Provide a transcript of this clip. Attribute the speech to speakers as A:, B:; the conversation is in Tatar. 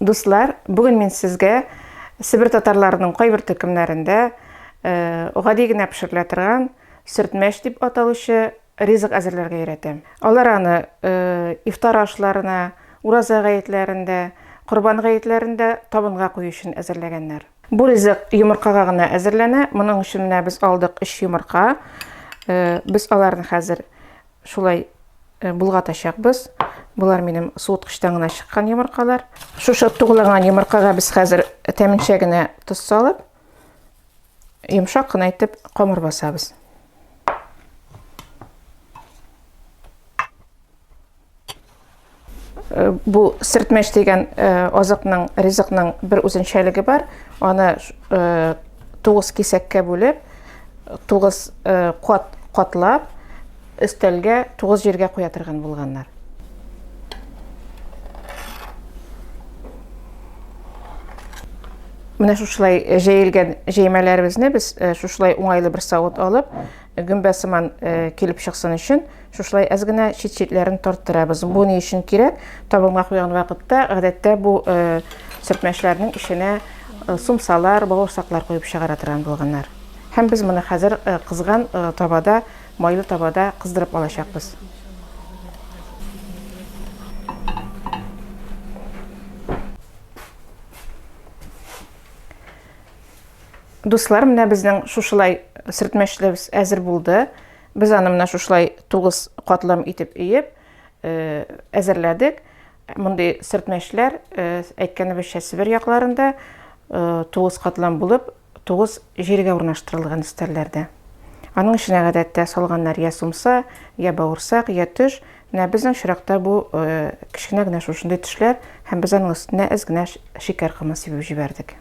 A: Дуслар, бүгін мен сізге Сібір татарларының қайбір төркемләрендә гади генә пешерелә торган сөртмәш дип аталучы ризык әзерләргә өйрәтәм. Алар аны ифтар ашларына, ураза гаетләрендә, корбан гаетләрендә табынга кую өчен әзерләгәннәр. Бу ризык йомыркага гына әзерләнә. Моның өчен менә без алдык 3 йомырка. Без аларны хәзер шулай булгатачакбыз. Булар минем суыткычтан гына чыккан йомыркалар. Шушы тугылаган йомыркага без хәзер тәминчә генә тоз салып, йомшак кына итеп камыр басабыз. Бу сөртмәш дигән азыкның, ризыкның бер үзенчәлеге бар. Аны 9 кисәккә бүлеп, 9 катлап, өстәлгә 9 җиргә куя торган булганнар. Менә шушылай җәелгән җәймәләребезне без шушылай уңайлы бер савыт алып, гөмбә сыман килеп чыксын өчен шушылай әз генә чит-читләрен тарттырабыз. Бу ни өчен кирәк? Табынга куйган вакытта гадәттә бу сөртмәшләрнең ишенә сумсалар, бавырсаклар куеп чыгара торган булганнар. Һәм без моны хәзер кызган табада, майлы табада кыздырып алачакбыз. Дуслар, менә безнең шушылай сөртмәшләребез әзер булды. Без аны менә шушылай 9 катлам итеп өеп әзерләдек. Мондый сөртмәшләр әйткәнебезчә Сибир якларында 9 катлам булып, 9 җиргә урнаштырылган өстәлләрдә. Аның эченә гадәттә салганнар я сумса, я бавырсак, я төш. Менә безнең чиракта бу кечкенә генә шушындай төшләр, һәм без аның өстенә әз генә шикәр кымы сибеп җибәрдек.